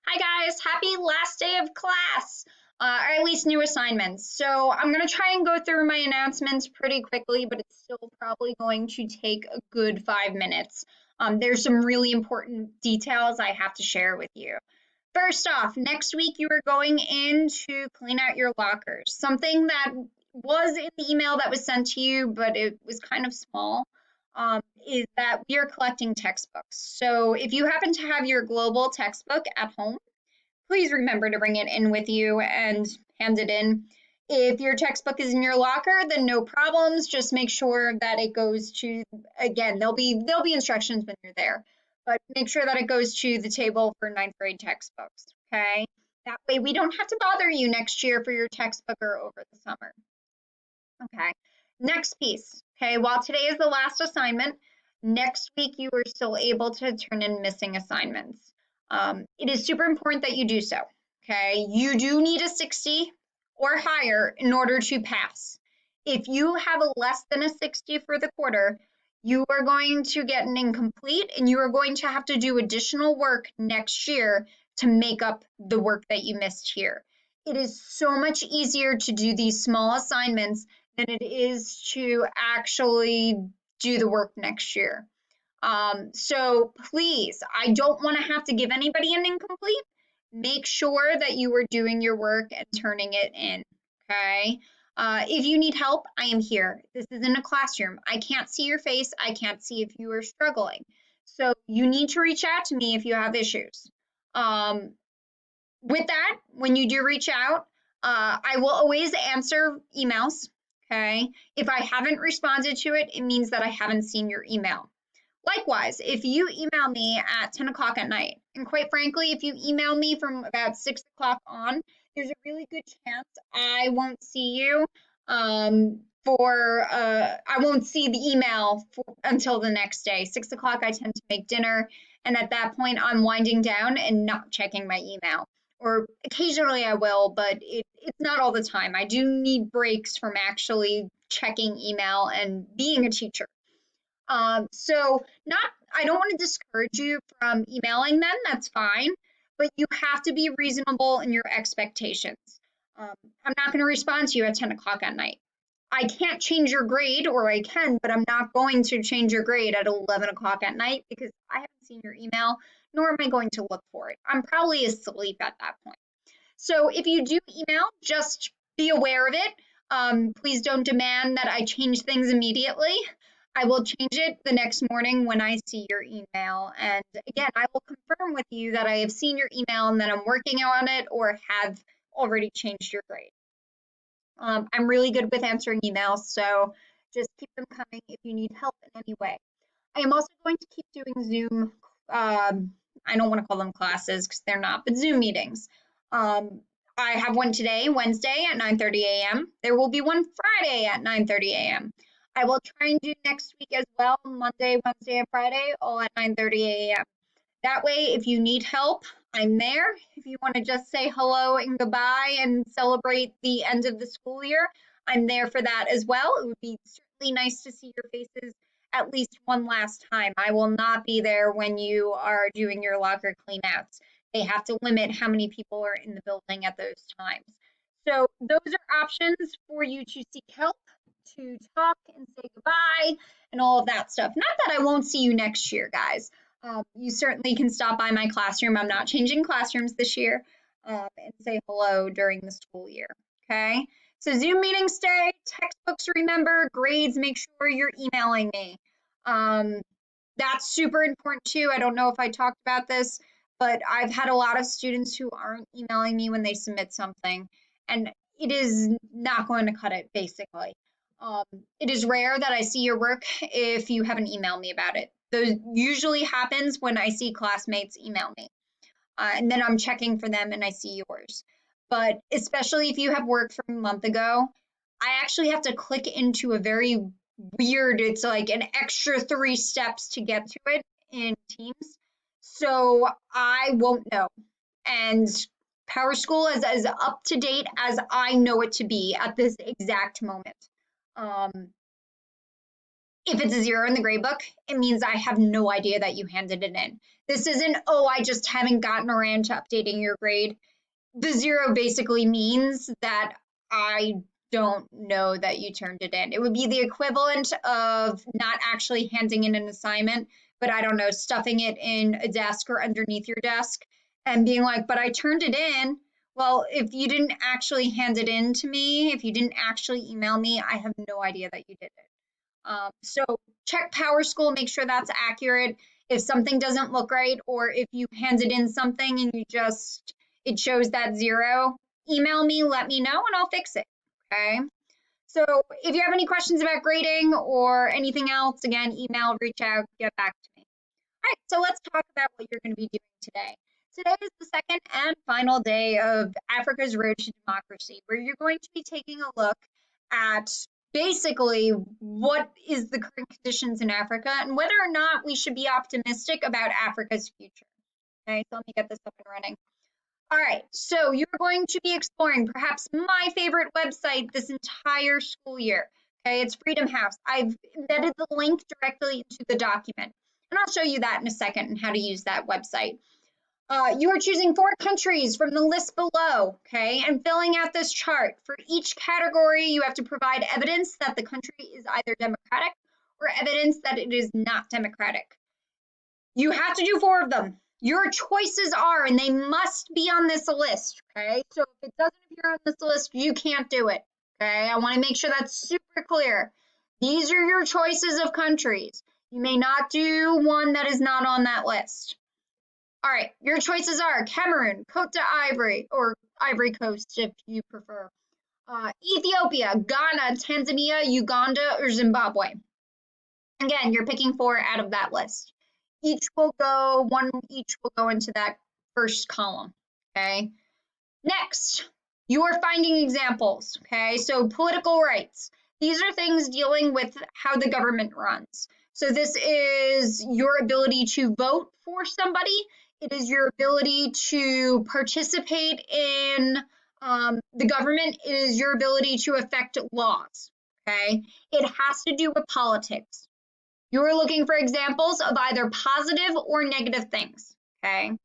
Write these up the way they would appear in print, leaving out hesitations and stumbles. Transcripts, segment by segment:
Hi guys, happy last day of class, or at least new assignments. So I'm gonna try and go through my announcements pretty quickly, but it's still probably going to take a good 5 minutes. There's some really important details I have to share with you. First off, next week you are going in to clean out your lockers. Something that was in the email that was sent to you, but it was kind of small, is that we are collecting textbooks. So if you happen to have your global textbook at home, please remember to bring it in with you and hand it in. If your textbook is in your locker, then no problems. Just make sure that it goes to, again, there'll be instructions when you're there, but make sure that it goes to the table for ninth grade textbooks. Okay. That way we don't have to bother you next year for your textbook or over the summer. Okay. Next piece. Okay. While today is the last assignment, next week you are still able to turn in missing assignments. It is super important that you do so. Okay. You do need a 60 or higher in order to pass. If you have a less than a 60 for the quarter, you are going to get an incomplete and you are going to have to do additional work next year to make up the work that you missed here. It is so much easier to do these small assignments than it is to actually do the work next year. So please, I don't want to have to give anybody an incomplete. Make sure that you are doing your work and turning it in. Okay. If you need help, I am here. This isn't a classroom. I can't see your face. I can't see if you are struggling. So you need to reach out to me if you have issues. Um, with that, when you do reach out, I will always answer emails. Okay. If I haven't responded to it, it means that I haven't seen your email. Likewise, if you email me at 10 o'clock at night, and quite frankly, if you email me from about 6 o'clock on, there's a really good chance I won't see you I won't see the email until the next day. 6 o'clock, I tend to make dinner, and at that point, I'm winding down and not checking my email. Or occasionally I will, but it's not all the time. I do need breaks from actually checking email and being a teacher. So not, I don't want to discourage you from emailing them. That's fine, but you have to be reasonable in your expectations. Um, I'm not going to respond to you at 10 o'clock at night. I can't change your grade, or I can, but I'm not going to change your grade at 11 o'clock at night because I haven't seen your email, nor am I going to look for it. I'm probably asleep at that point. So if you do email, just be aware of it. Please don't demand that I change things immediately. I will change it the next morning when I see your email. And again, I will confirm with you that I have seen your email and that I'm working on it or have already changed your grade. I'm really good with answering emails, so just keep them coming if you need help in any way. I am also going to keep doing Zoom. I don't want to call them classes because they're not, but Zoom meetings. Um, I have one today, Wednesday at 9:30 a.m. There will be one Friday at 9:30 a.m. I will try and do next week as well, Monday, Wednesday, and Friday, all at 9:30 a.m. That way, if you need help, I'm there. If you want to just say hello and goodbye and celebrate the end of the school year, I'm there for that as well. It would be certainly nice to see your faces at least one last time. I will not be there when you are doing your locker cleanouts. They have to limit how many people are in the building at those times. So those are options for you to seek help, to talk and say goodbye and all of that stuff. Not that I won't see you next year, guys. You certainly can stop by my classroom. I'm not changing classrooms this year, and say hello during the school year. Okay. So Zoom meetings stay, textbooks remember, grades, make sure you're emailing me. Um, that's super important too. I don't know if I talked about this, but I've had a lot of students who aren't emailing me when they submit something, and it is not going to cut it, basically. Um, it is rare that I see your work if you haven't emailed me about it. Those usually happens when I see classmates email me, and then I'm checking for them and I see yours. But especially if you have work from a month ago, I actually have to click into a very weird, it's like an extra 3 steps to get to it in Teams. So I won't know. And Power School is as up to date as I know it to be at this exact moment. Um, If it's a 0 in the gradebook, it means I have no idea that you handed it in. This isn't, oh, I just haven't gotten around to updating your grade. The 0 basically means that I don't know that you turned it in. It would be the equivalent of not actually handing in an assignment, but I don't know, stuffing it in a desk or underneath your desk and being like, but I turned it in. Well, if you didn't actually hand it in to me, if you didn't actually email me, I have no idea that you did it. So check PowerSchool, make sure that's accurate. If something doesn't look right, or if you handed in something and it shows that 0, email me, let me know, and I'll fix it. Okay. So if you have any questions about grading or anything else, again, email, reach out, get back to me. All right, so let's talk about what you're going to be doing today. Today is the second and final day of Africa's Road to Democracy, where you're going to be taking a look at basically what is the current conditions in Africa and whether or not we should be optimistic about Africa's future. Okay, so let me get this up and running. All right, so you're going to be exploring perhaps my favorite website this entire school year. Okay, it's Freedom House. I've embedded the link directly into the document, and I'll show you that in a second and how to use that website. You are choosing 4 countries from the list below, okay, and filling out this chart. For each category, you have to provide evidence that the country is either democratic or evidence that it is not democratic. You have to do 4 of them. Your choices are, and they must be on this list, okay? So if it doesn't appear on this list, you can't do it, okay? I want to make sure that's super clear. These are your choices of countries. You may not do one that is not on that list. All right, your choices are Cameroon, Cote d'Ivoire, or Ivory Coast if you prefer, Ethiopia, Ghana, Tanzania, Uganda, or Zimbabwe. Again, you're picking 4 out of that list. Each will go into that first column, okay? Next, you are finding examples, okay? So political rights. These are things dealing with how the government runs. So this is your ability to vote for somebody. It is your ability to participate in the government. It is your ability to affect laws, okay? It has to do with politics. You're looking for examples of either positive or negative things, okay?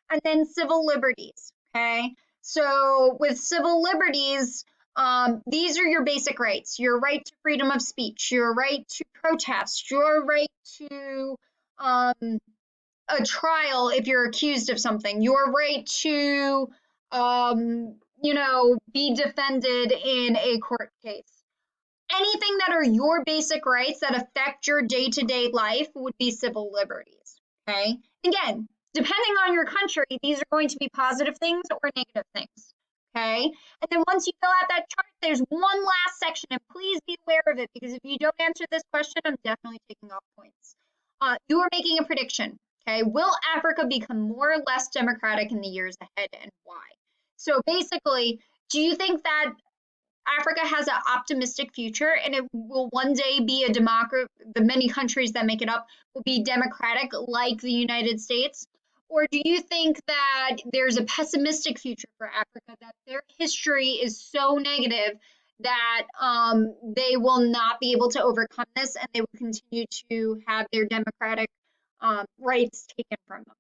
And then civil liberties, okay? So with civil liberties, these are your basic rights. Your right to freedom of speech, your right to protest, your right to a trial if you're accused of something, your right to, be defended in a court case. Anything that are your basic rights that affect your day-to-day life would be civil liberties, okay? Again, depending on your country, these are going to be positive things or negative things, okay? And then once you fill out that chart, there's one last section, and please be aware of it, because if you don't answer this question, I'm definitely taking off points. You are making a prediction, okay? Will Africa become more or less democratic in the years ahead, and why? So basically, do you think that Africa has an optimistic future and it will one day be a democracy? The many countries that make it up will be democratic like the United States? Or do you think that there's a pessimistic future for Africa, that their history is so negative that they will not be able to overcome this and they will continue to have their democratic rights taken from them?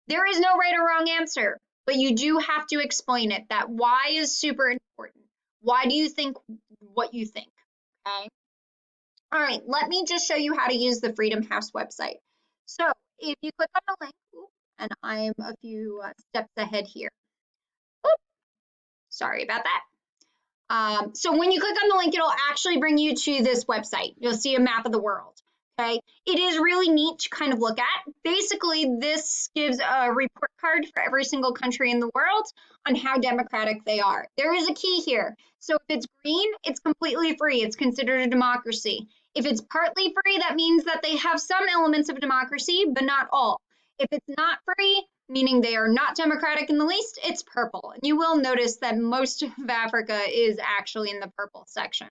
There is no right or wrong answer, but you do have to explain it. That why is super important. Why do you think what you think? Okay. All right, let me just show you how to use the Freedom House website. So if you click on the link, and I'm a few steps ahead here. Sorry about that. So when you click on the link, it'll actually bring you to this website. You'll see a map of the world. Okay, it is really neat to kind of look at. Basically, this gives a report card for every single country in the world on how democratic they are. There is a key here. So if it's green, it's completely free. It's considered a democracy. If it's partly free, that means that they have some elements of democracy, but not all. If it's not free, meaning they are not democratic in the least, it's purple. And you will notice that most of Africa is actually in the purple section.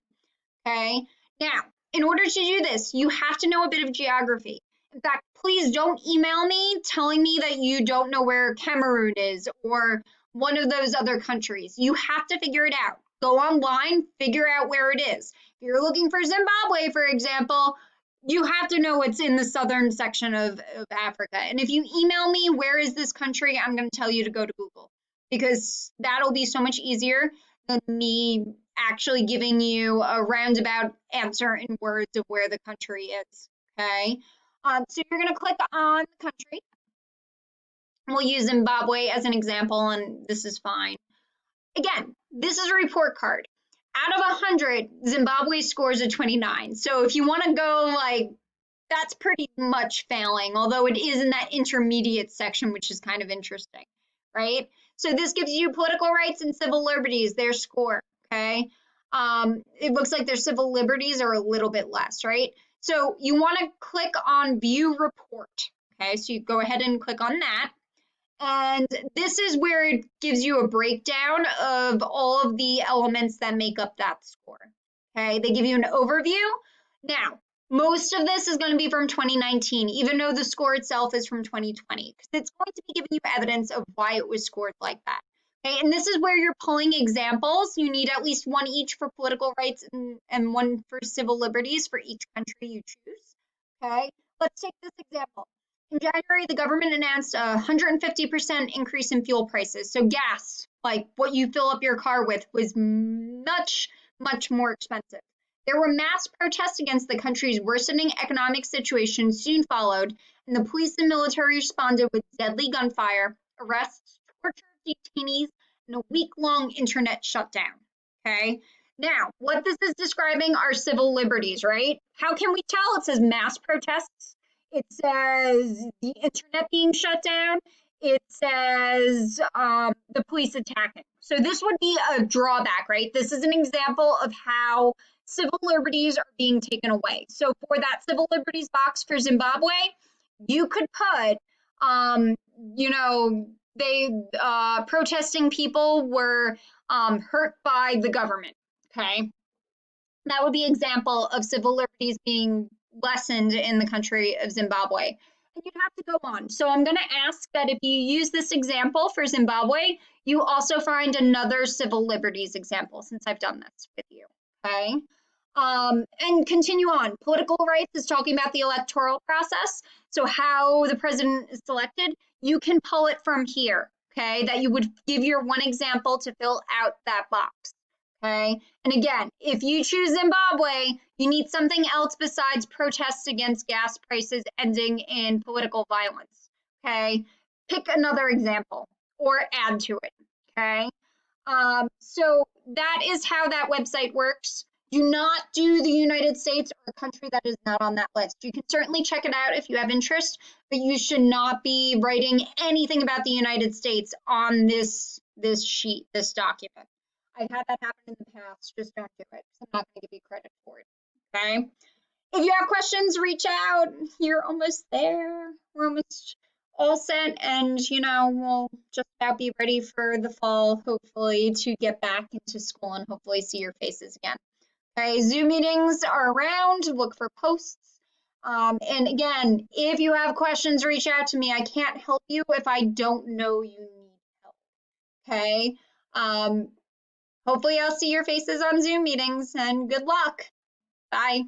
Okay, now, in order to do this, you have to know a bit of geography. In fact, please don't email me telling me that you don't know where Cameroon is or one of those other countries. You have to figure it out. Go online, figure out where it is. If you're looking for Zimbabwe, for example, you have to know what's in the southern section of Africa. And if you email me, where is this country? I'm going to tell you to go to Google because that'll be so much easier than me actually giving you a roundabout answer in words of where the country is. Okay. So you're going to click on the country. We'll use Zimbabwe as an example, and this is fine. Again, this is a report card. Out of 100, Zimbabwe scores a 29. So if you want to go like, that's pretty much failing, although it is in that intermediate section, which is kind of interesting, right? So this gives you political rights and civil liberties, their score, okay? It looks like their civil liberties are a little bit less, right? So you want to click on view report, okay? So you go ahead and click on that. And this is where it gives you a breakdown of all of the elements that make up that score. Okay, they give you an overview. Now, most of this is going to be from 2019, even though the score itself is from 2020, because it's going to be giving you evidence of why it was scored like that. Okay, and this is where you're pulling examples. You need at least one each for political rights and one for civil liberties for each country you choose. Okay, let's take this example. In January, the government announced a 150% increase in fuel prices. So gas, like what you fill up your car with, was much, much more expensive. There were mass protests against the country's worsening economic situation soon followed, and the police and military responded with deadly gunfire, arrests, torture of detainees, and a week-long internet shutdown. Okay? Now, what this is describing are civil liberties, right? How can we tell? It says mass protests. It says the internet being shut down. It says the police attacking. So this would be a drawback, right? This is an example of how civil liberties are being taken away. So for that civil liberties box for Zimbabwe, you could put, you know, they protesting people were hurt by the government. Okay, that would be an example of civil liberties being lessened in the country of Zimbabwe. And you'd have to go on. So I'm going to ask that if you use this example for Zimbabwe, you also find another civil liberties example since I've done this with you. Okay. And continue on. Political rights is talking about the electoral process. So how the president is selected, you can pull it from here. Okay. That you would give your one example to fill out that box. Okay. And again, if you choose Zimbabwe, you need something else besides protests against gas prices ending in political violence. Okay. Pick another example or add to it. Okay. So that is how that website works. Do not do the United States or a country that is not on that list. You can certainly check it out if you have interest, but you should not be writing anything about the United States on this sheet, this document. I've had that happen in the past. Just don't do it. I'm not going to give you credit for it. Okay. If you have questions, reach out. You're almost there. We're almost all set, and we'll just about be ready for the fall, hopefully, to get back into school and hopefully see your faces again. Okay, Zoom meetings are around. Look for posts. And again, if you have questions, reach out to me. I can't help you if I don't know you need help. Okay. Hopefully I'll see your faces on Zoom meetings, and good luck. Bye.